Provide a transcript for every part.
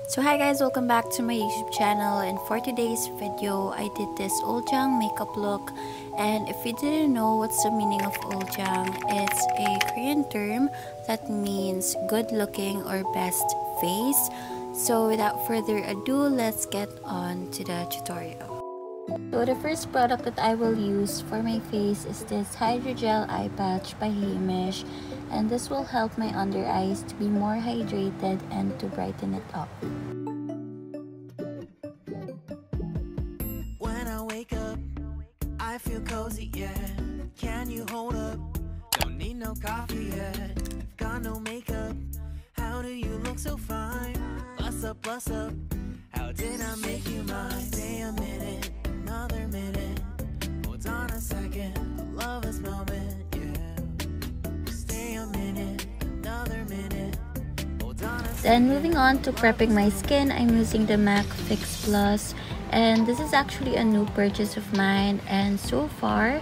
So hi guys, welcome back to my YouTube channel, and for today's video I did this Oljang makeup look. And if you didn't know what's the meaning of Oljang, it's a Korean term that means good looking or best face. So without further ado, let's get on to the tutorial. So the first product that I will use for my face is this Hydrogel Eye Patch by Heimish, and this will help my under eyes to be more hydrated and to brighten it up. When I wake up, I feel cozy, yeah. Can you hold up? Don't need no coffee yet. Got no makeup. How do you look so fine? Bust up, bust up. How did I make you mine? Stay a minute, another minute. Hold on a second, I love this moment, yeah. Stay a minute, another minute. Hold on a second. Then moving on to prepping my skin, I'm using the MAC Fix Plus, and this is actually a new purchase of mine, and so far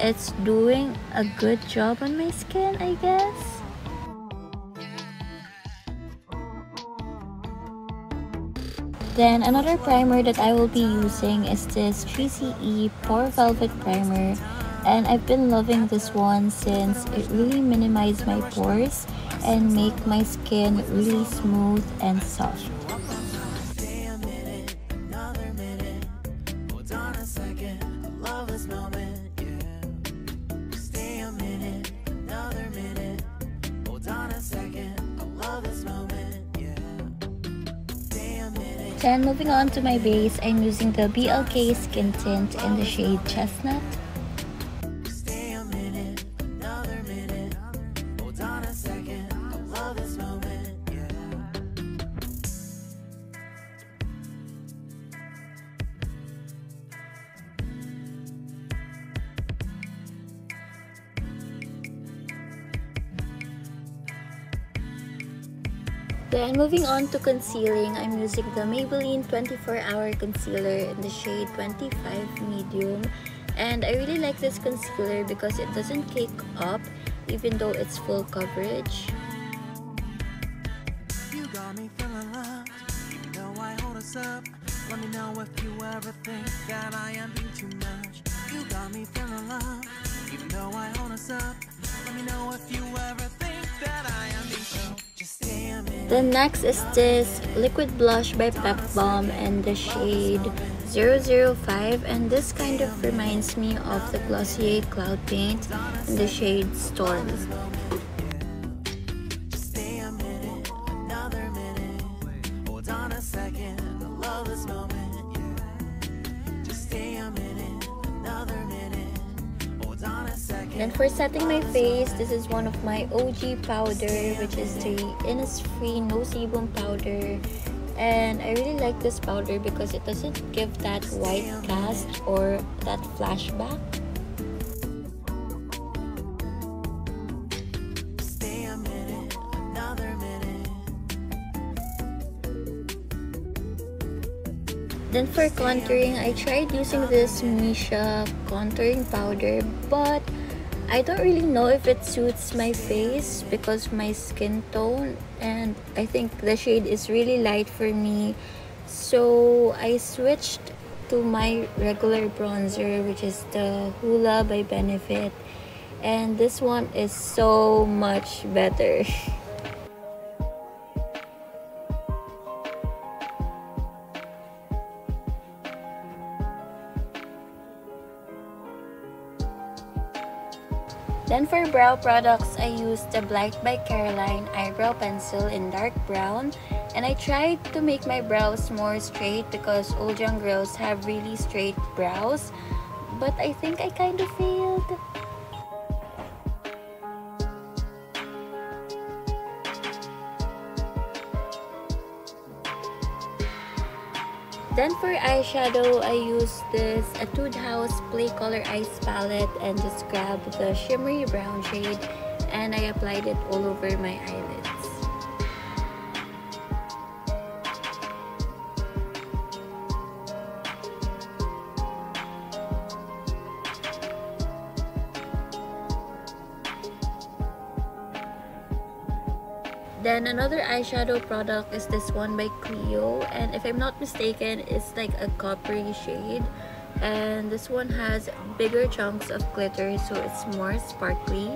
it's doing a good job on my skin, I guess. Then another primer that I will be using is this 3CE Pore Velvet Primer, and I've been loving this one since it really minimizes my pores and make my skin really smooth and soft. Stay a minute, another minute. Hold on a second, I love this moment, yeah. Stay a minute, another minute. Hold on a second, I love this moment, yeah. Stay a minute. Then moving on to my base, I'm using the BLK Skin Tint in the shade Chestnut. Stay a minute, another minute. Hold on a second, I love this moment, yeah. Then moving on to concealing, I'm using the Maybelline 24-Hour Concealer in the shade 25 Medium. And I really like this concealer because it doesn't cake up even though it's full coverage. You got me feeling loved, even though I hold us up. Let me know if you ever think that I am being too much. You got me feeling loved, even though I hold us up. Let me know if you ever think that I am being so. Just stay a minute. Then next is this liquid blush by Pep Balm in the shade 005, and this kind of reminds me of the Glossier Cloud Paint in the shade Storm. Just stay a minute, another minute. Hold on a second, I love this moment, yeah. Just stay a minute, another minute. Hold on a second. Then for setting my face, this is one of my OG powder, which is the Innisfree No Sebum powder. And I really like this powder because it doesn't give that white cast or that flashback. Stay a minute, another minute. Then for contouring, I tried using this Misha contouring powder, but I don't really know if it suits my face because of my skin tone, and I think the shade is really light for me. So I switched to my regular bronzer, which is the Hoola by Benefit, and this one is so much better. Then for brow products, I used the Blight by Caroline eyebrow pencil in dark brown, and I tried to make my brows more straight because Oljang girls have really straight brows, but I think I kind of failed. Then for eyeshadow, I used this Etude House Play Color Ice Palette and just grabbed the shimmery brown shade and I applied it all over my eyelids. Then another eyeshadow product is this one by Clio, and if I'm not mistaken, it's like a coppery shade, and this one has bigger chunks of glitter, so it's more sparkly.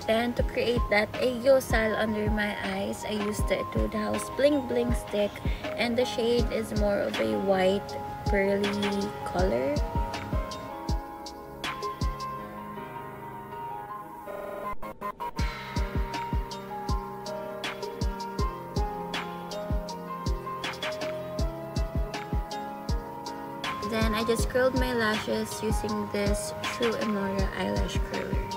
Then to create that Aegyo style under my eyes, I used the Etude House Bling Bling stick, and the shade is more of a white pearly color. Then I just curled my lashes using this True Emora eyelash curler.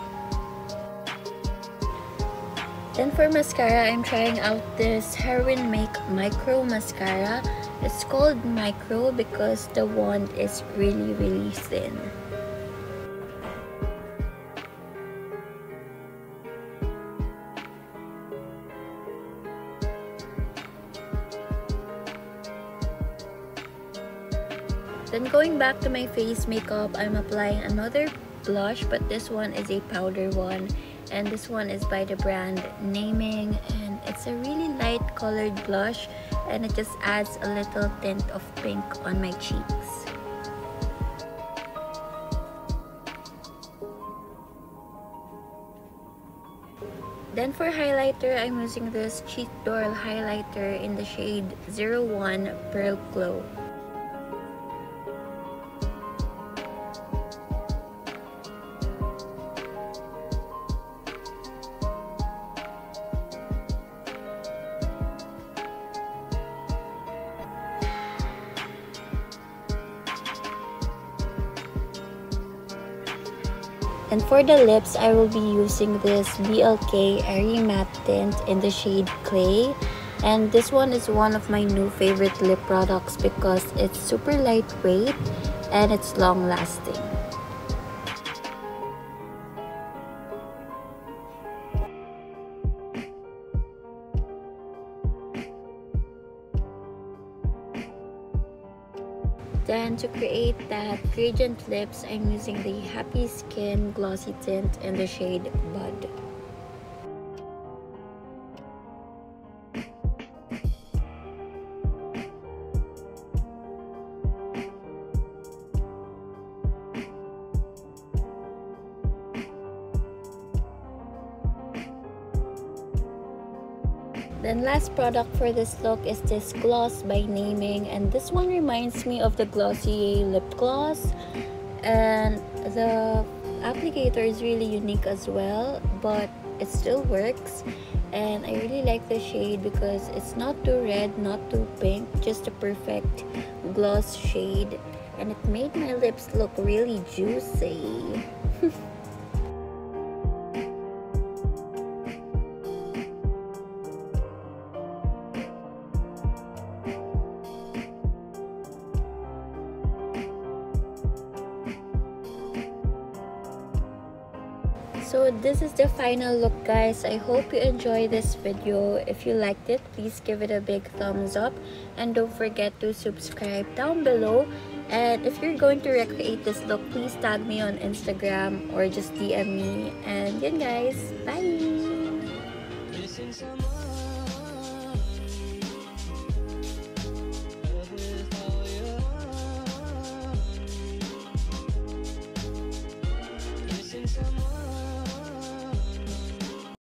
Then for mascara, I'm trying out this Heroin Make Micro Mascara. It's called Micro because the wand is really thin. Then going back to my face makeup, I'm applying another blush, but this one is a powder one. And this one is by the brand Naming, and it's a really light colored blush, and it just adds a little tint of pink on my cheeks. Then for highlighter, I'm using this Cheat Doll highlighter in the shade 01 Pearl Glow. And for the lips, I will be using this BLK Airy Matte Tint in the shade Clay. And this one is one of my new favorite lip products because it's super lightweight and it's long lasting. Then to create that gradient lips, I'm using the Happy Skin Glossy Tint in the shade Bud. Then last product for this look is this gloss by Naming, and this one reminds me of the Glossier lip gloss, and the applicator is really unique as well, but it still works. And I really like the shade because it's not too red, not too pink, just a perfect gloss shade, and it made my lips look really juicy. So this is the final look, guys. I hope you enjoyed this video. If you liked it, please give it a big thumbs up, and don't forget to subscribe down below. And if you're going to recreate this look, please tag me on Instagram or just DM me. And yun, guys, bye. Some